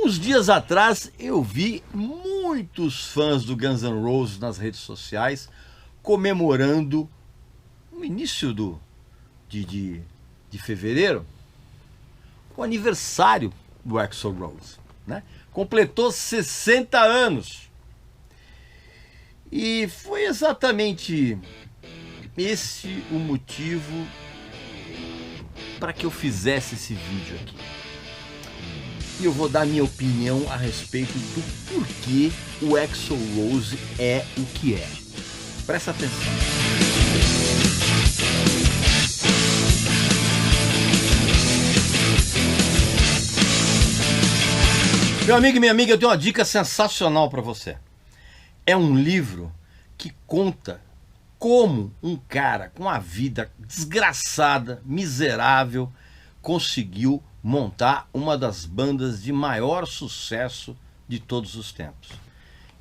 Uns dias atrás eu vi muitos fãs do Guns N' Roses nas redes sociais comemorando no início de fevereiro o aniversário do Axl Rose, né? Completou 60 anos. E foi exatamente esse o motivo para que eu fizesse esse vídeo aqui. E eu vou dar minha opinião a respeito do porquê o Axl Rose é o que é. Presta atenção. Meu amigo e minha amiga, eu tenho uma dica sensacional para você. É um livro que conta como um cara com a vida desgraçada, miserável, conseguiu montar uma das bandas de maior sucesso de todos os tempos.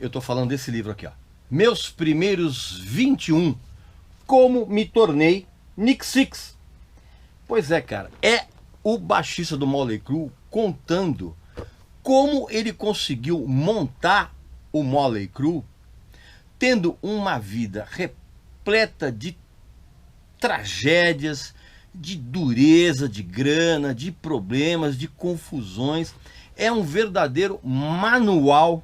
Eu estou falando desse livro aqui, ó. Meus primeiros 21, como me tornei Nick Six. Pois é, cara, é o baixista do Mötley Crüe contando como ele conseguiu montar o Mötley Crüe, tendo uma vida repleta de tragédias, de dureza, de grana, de problemas, de confusões. É um verdadeiro manual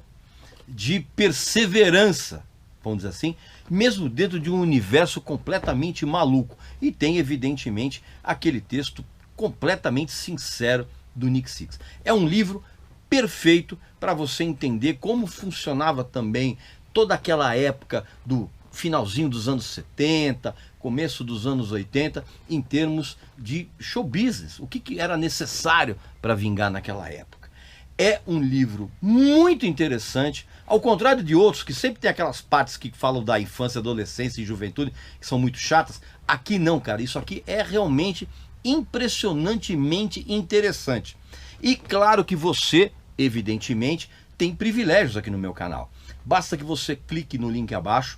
de perseverança, vamos dizer assim, mesmo dentro de um universo completamente maluco. E tem, evidentemente, aquele texto completamente sincero do Nick Six. É um livro perfeito para você entender como funcionava também toda aquela época do finalzinho dos anos 70, começo dos anos 80, em termos de show business, o que era necessário para vingar naquela época. É um livro muito interessante, ao contrário de outros que sempre tem aquelas partes que falam da infância, adolescência e juventude, que são muito chatas. Aqui não, cara, isso aqui é realmente impressionantemente interessante. E claro que você, evidentemente, tem privilégios aqui no meu canal. Basta que você clique no link abaixo,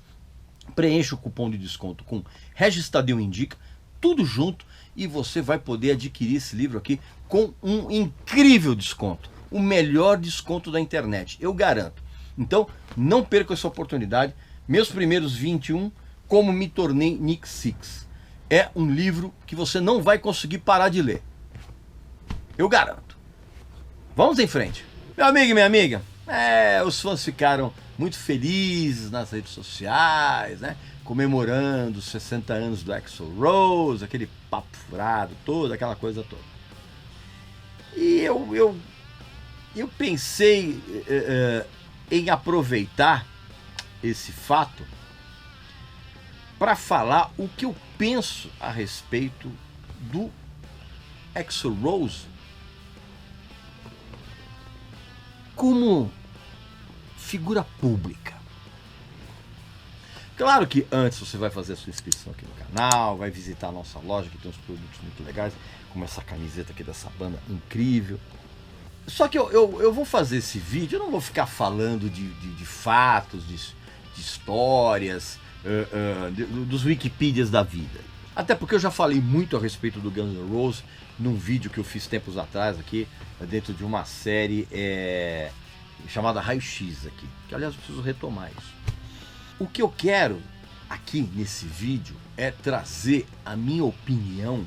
preencha o cupom de desconto com Regis Tadeu Indica, tudo junto, e você vai poder adquirir esse livro aqui com um incrível desconto, o melhor desconto da internet, eu garanto. Então, não perca essa oportunidade. Meus primeiros 21, como me tornei Nick Six. É um livro que você não vai conseguir parar de ler, eu garanto. Vamos em frente. Meu amigo e minha amiga, os fãs ficaram muito felizes nas redes sociais, né? Comemorando os 60 anos do Axl Rose, aquele papo furado todo, aquela coisa toda. E eu pensei em aproveitar esse fato para falar o que eu penso a respeito do Axl Rose como figura pública. Claro que antes você vai fazer a sua inscrição aqui no canal, vai visitar a nossa loja que tem uns produtos muito legais, como essa camiseta aqui dessa banda incrível. Só que eu vou fazer esse vídeo, eu não vou ficar falando de fatos, de histórias, dos Wikipedias da vida. Até porque eu já falei muito a respeito do Guns N' Roses num vídeo que eu fiz tempos atrás aqui, dentro de uma série chamada Raio X aqui, que aliás eu preciso retomar isso. O que eu quero aqui nesse vídeo é trazer a minha opinião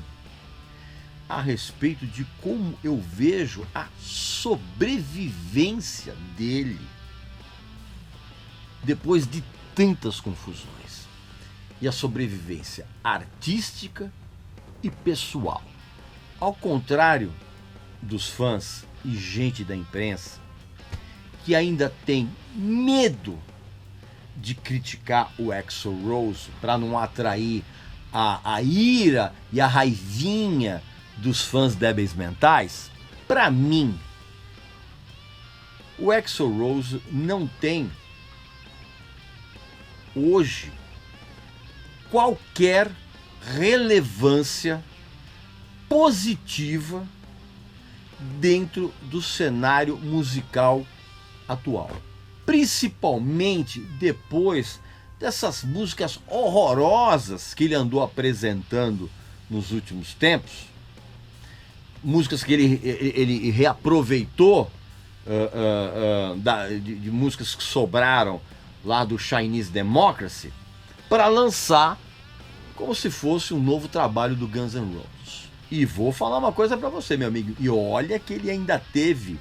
a respeito de como eu vejo a sobrevivência dele depois de tantas confusões, e a sobrevivência artística e pessoal. Ao contrário dos fãs e gente da imprensa que ainda tem medo de criticar o Axl Rose para não atrair a ira e a raivinha dos fãs débeis mentais, para mim, o Axl Rose não tem hoje qualquer relevância positiva dentro do cenário musical atual, principalmente depois dessas músicas horrorosas que ele andou apresentando nos últimos tempos, músicas que ele reaproveitou de músicas que sobraram lá do Chinese Democracy para lançar como se fosse um novo trabalho do Guns N' Roses. E vou falar uma coisa para você, meu amigo, e olha que ele ainda teve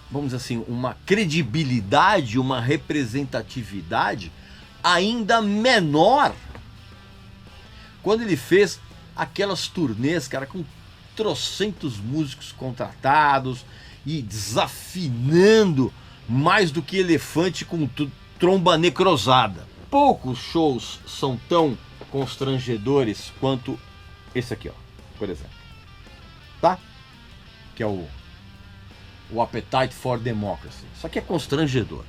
vamos dizer assim, uma credibilidade, uma representatividade ainda menor quando ele fez aquelas turnês, cara, com trocentos músicos contratados e desafinando mais do que elefante com tromba necrosada. Poucos shows são tão constrangedores quanto esse aqui, ó, por exemplo. Tá? Que é o Appetite for Democracy. Isso aqui é constrangedor.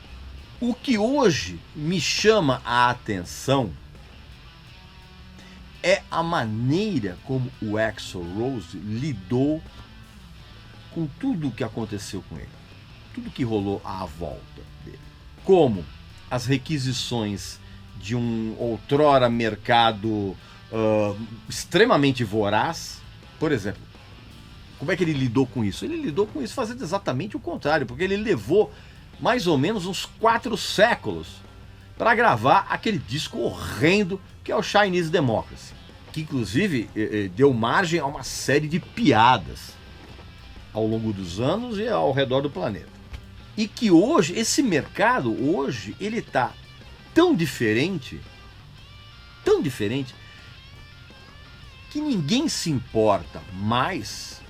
O que hoje me chama a atenção é a maneira como o Axl Rose lidou com tudo o que aconteceu com ele. Tudo que rolou à volta dele. Como as requisições de um outrora mercado extremamente voraz. Por exemplo, como é que ele lidou com isso? Ele lidou com isso fazendo exatamente o contrário, porque ele levou mais ou menos uns 4 séculos para gravar aquele disco horrendo que é o Chinese Democracy, que inclusive deu margem a uma série de piadas ao longo dos anos e ao redor do planeta. E que hoje, esse mercado hoje, ele está tão diferente, que ninguém se importa mais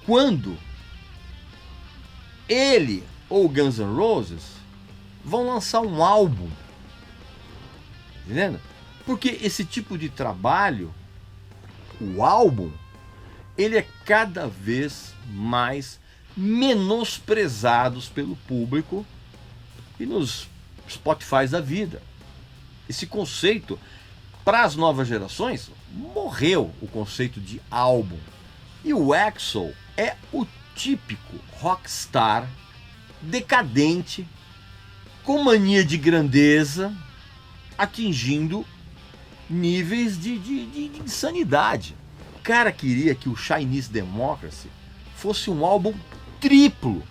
quando ele ou Guns N' Roses vão lançar um álbum, entendendo? Porque esse tipo de trabalho, o álbum, ele é cada vez mais menosprezado pelo público e nos Spotify da vida. Esse conceito, para as novas gerações, morreu o conceito de álbum. E o Axl é o típico rockstar decadente, com mania de grandeza, atingindo níveis de insanidade. O cara queria que o Chinese Democracy fosse um álbum triplo.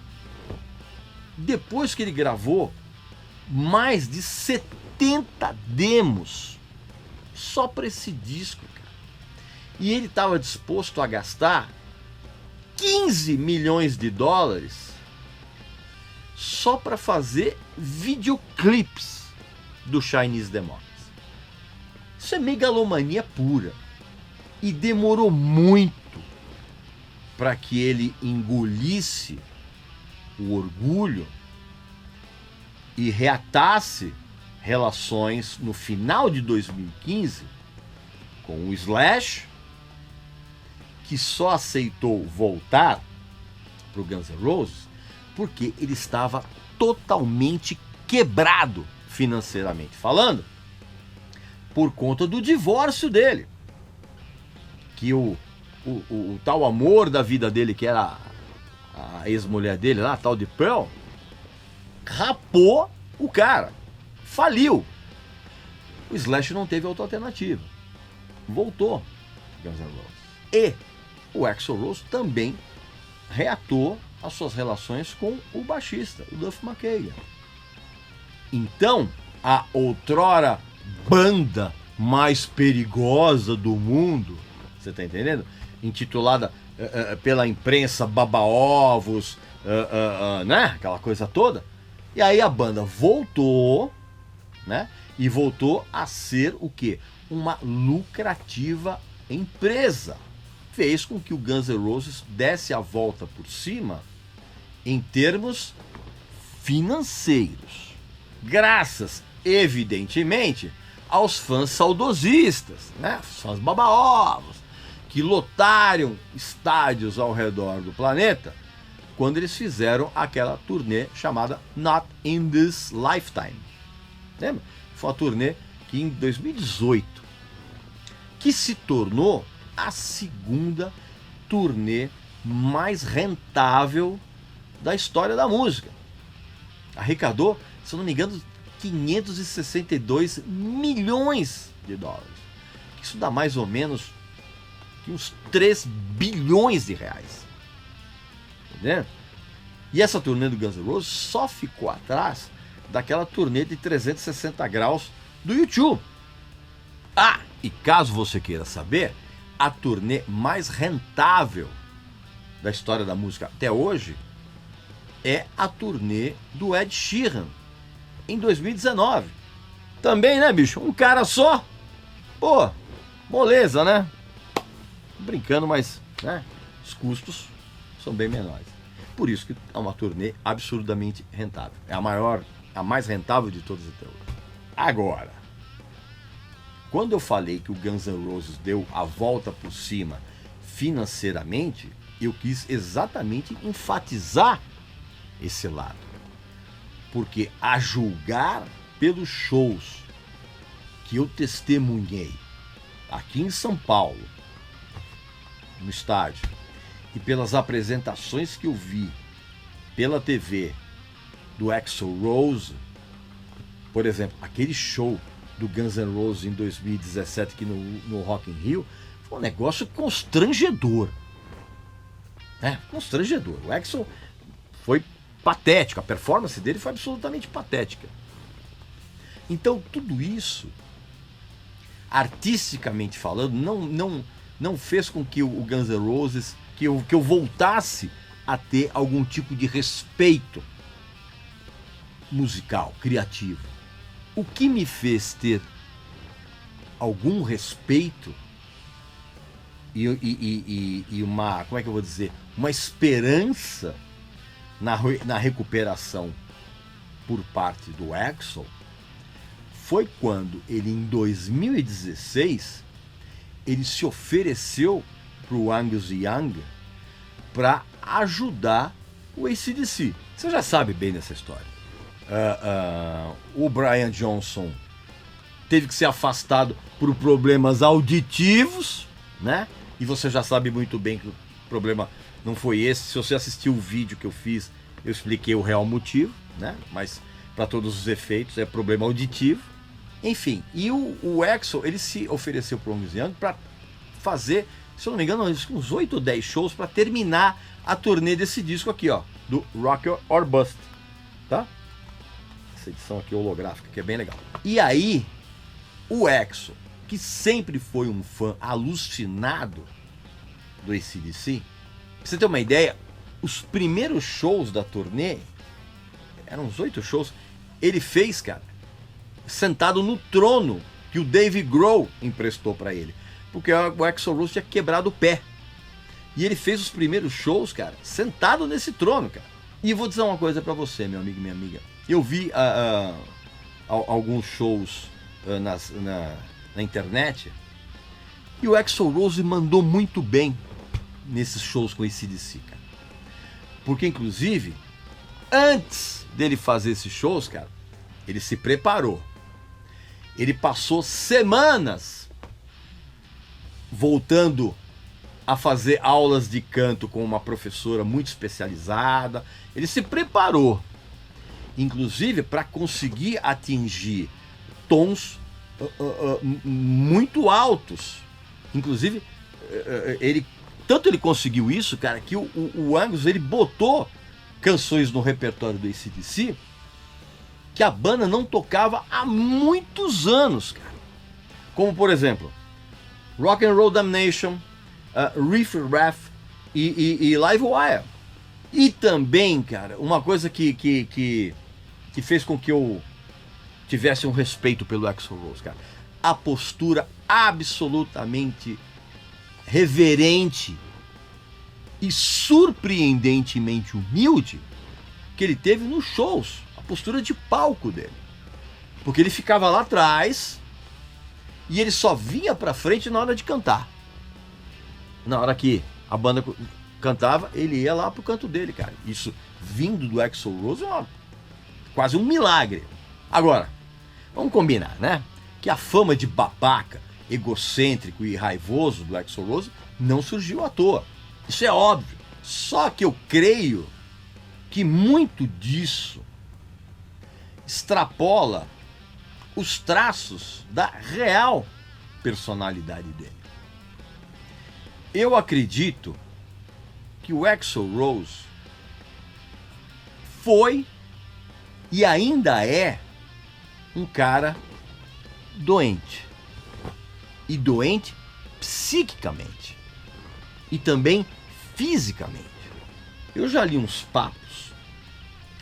Depois que ele gravou mais de 70 demos só para esse disco, cara. E ele estava disposto a gastar 15 milhões de dólares só para fazer videoclipes do Chinese Democracy. Isso é megalomania pura. E demorou muito para que ele engolisse o orgulho e reatasse relações no final de 2015 com o Slash, que só aceitou voltar para o Guns N' Roses porque ele estava totalmente quebrado financeiramente falando, por conta do divórcio dele. Que o tal amor da vida dele, que era a ex-mulher dele lá, a tal de Pearl, rapou o cara, faliu. O Slash não teve outra alternativa, voltou Guns N' Roses. E o Axl Rose também reatou as suas relações com o baixista, o Duff McKagan. Então, a outrora banda mais perigosa do mundo, você tá entendendo? Intitulada pela imprensa baba-ovos, né? Aquela coisa toda. E aí a banda voltou, né? E voltou a ser o quê? Uma lucrativa empresa. Fez com que o Guns N' Roses desse a volta por cima em termos financeiros. Graças, evidentemente, aos fãs saudosistas, né? Os fãs baba-ovos, que lotaram estádios ao redor do planeta quando eles fizeram aquela turnê chamada Not in This Lifetime. Lembra? Foi uma turnê que em 2018, que se tornou a segunda turnê mais rentável da história da música. Arrecadou, se eu não me engano, 562 milhões de dólares. Isso dá mais ou menos uns 3 bilhões de reais. entendendo? E essa turnê do Guns N' Roses só ficou atrás daquela turnê de 360 graus do U2. Ah, e caso você queira saber, a turnê mais rentável da história da música até hoje é a turnê do Ed Sheeran, em 2019. Também, né, bicho? Um cara só. Pô, moleza, né? Brincando, mas, né, os custos são bem menores. Por isso que é uma turnê absurdamente rentável. É a mais rentável de todas até hoje. Agora, quando eu falei que o Guns N' Roses deu a volta por cima financeiramente, eu quis exatamente enfatizar esse lado. Porque a julgar pelos shows que eu testemunhei aqui em São Paulo, no estádio, e pelas apresentações que eu vi pela TV do Axl Rose, por exemplo, aquele show do Guns N' Roses em 2017 aqui no Rock in Rio, foi um negócio constrangedor. Constrangedor. O Axl foi patético, a performance dele foi absolutamente patética. Então tudo isso, artisticamente falando, não fez com que o Guns N' Roses, que eu voltasse a ter algum tipo de respeito musical, criativo. O que me fez ter algum respeito e uma, como é que eu vou dizer, uma esperança na recuperação por parte do Axl foi quando ele, em 2016, ele se ofereceu para o Angus Young para ajudar o AC/DC. Você já sabe bem dessa história. O Brian Johnson teve que ser afastado por problemas auditivos, né? E você já sabe muito bem que o problema não foi esse. Se você assistiu o vídeo que eu fiz, eu expliquei o real motivo, né? Mas para todos os efeitos é problema auditivo. Enfim, e o Axl, ele se ofereceu para o Angus Young para fazer, se eu não me engano, uns 8 ou 10 shows para terminar a turnê desse disco aqui, ó, do Rock or Bust, tá? Essa edição aqui holográfica, que é bem legal. E aí, o Axl, que sempre foi um fã alucinado do AC/DC, pra você ter uma ideia, os primeiros shows da turnê, eram uns 8 shows, ele fez, cara, sentado no trono que o Dave Grohl emprestou para ele, porque o Axl Rose tinha quebrado o pé. E ele fez os primeiros shows, cara, sentado nesse trono, cara. E vou dizer uma coisa para você, meu amigo e minha amiga. Eu vi alguns shows na internet e o Axl Rose mandou muito bem nesses shows com esse AC/DC, cara. Porque, inclusive, antes dele fazer esses shows, cara, ele se preparou. Ele passou semanas voltando a fazer aulas de canto com uma professora muito especializada. Ele se preparou, inclusive, para conseguir atingir tons muito altos. Inclusive, tanto ele conseguiu isso, cara, que o Angus, ele botou canções no repertório do AC/DC que a banda não tocava há muitos anos, cara. Como, por exemplo, Rock and Roll Damnation, Riff Raff e Live Wire. E também, cara, uma coisa que fez com que eu tivesse um respeito pelo Axl Rose, cara. A postura absolutamente reverente e surpreendentemente humilde que ele teve nos shows. A postura de palco dele. Porque ele ficava lá atrás e ele só vinha pra frente na hora de cantar. Na hora que a banda cantava, ele ia lá pro canto dele, cara. Isso, vindo do Axl Rose, é quase um milagre. Agora, vamos combinar, né? Que a fama de babaca, egocêntrico e raivoso do Axl Rose não surgiu à toa. Isso é óbvio. Só que eu creio que muito disso extrapola os traços da real personalidade dele. Eu acredito que o Axl Rose foi e ainda é um cara doente. E doente psiquicamente. E também fisicamente. Eu já li uns papos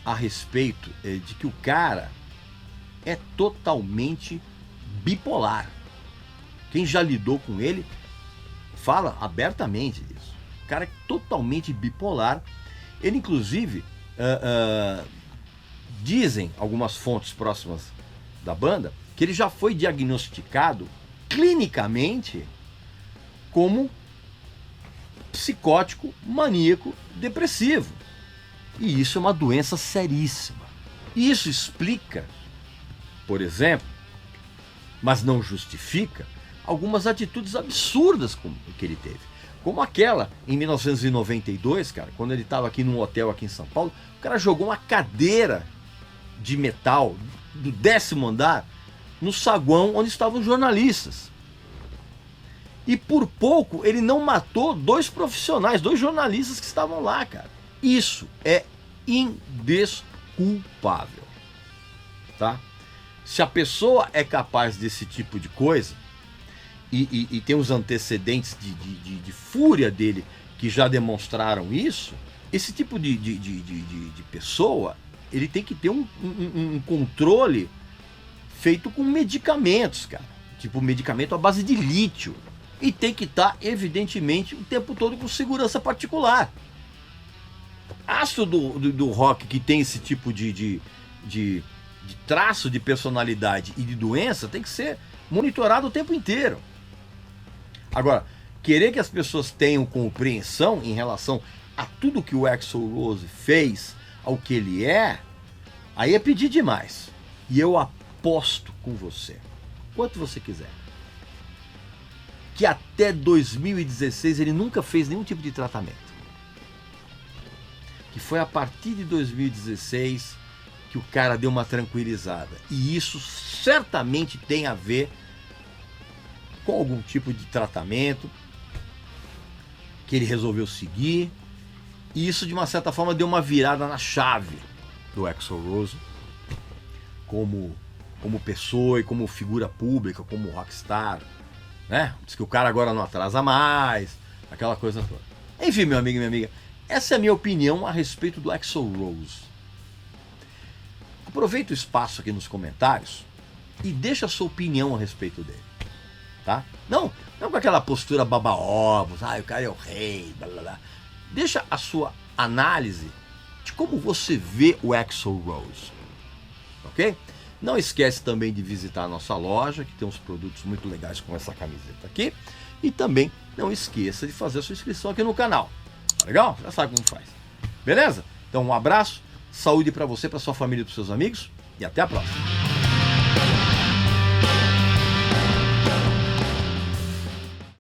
a respeito de que o cara é totalmente bipolar. Quem já lidou com ele fala abertamente disso. O cara é totalmente bipolar. Ele, inclusive, dizem algumas fontes próximas da banda que ele já foi diagnosticado clinicamente como psicótico, maníaco, depressivo. E isso é uma doença seríssima. E isso explica, por exemplo, mas não justifica, algumas atitudes absurdas que ele teve. Como aquela em 1992, cara, quando ele estava aqui num hotel aqui em São Paulo, o cara jogou uma cadeira de metal do 10º andar no saguão onde estavam os jornalistas. E por pouco ele não matou 2 profissionais, 2 jornalistas que estavam lá, cara. Isso é indesculpável, tá? Se a pessoa é capaz desse tipo de coisa e tem os antecedentes de fúria dele que já demonstraram isso, esse tipo de pessoa, ele tem que ter um controle feito com medicamentos, cara. Tipo medicamento à base de lítio. E tem que estar, evidentemente, o tempo todo com segurança particular. Astro do rock que tem esse tipo de traço de personalidade e de doença tem que ser monitorado o tempo inteiro. Agora, querer que as pessoas tenham compreensão em relação a tudo que o Axl Rose fez, ao que ele é, aí é pedir demais. E eu aposto com você, quanto você quiser, que até 2016 ele nunca fez nenhum tipo de tratamento. Que foi a partir de 2016 que o cara deu uma tranquilizada. E isso certamente tem a ver com algum tipo de tratamento que ele resolveu seguir. E isso, de uma certa forma, deu uma virada na chave do Axl Rose como pessoa e como figura pública, como rockstar, né? Diz que o cara agora não atrasa mais, aquela coisa toda. Enfim, meu amigo e minha amiga, essa é a minha opinião a respeito do Axl Rose. Aproveita o espaço aqui nos comentários e deixa a sua opinião a respeito dele, tá? Não com aquela postura baba-ovos, o cara é o rei, blá blá blá. Deixa a sua análise de como você vê o Axl Rose, ok? Não esquece também de visitar a nossa loja, que tem uns produtos muito legais com essa camiseta aqui. E também não esqueça de fazer a sua inscrição aqui no canal. Tá legal? Já sabe como faz. Beleza? Então um abraço, saúde para você, para sua família e para seus amigos. E até a próxima.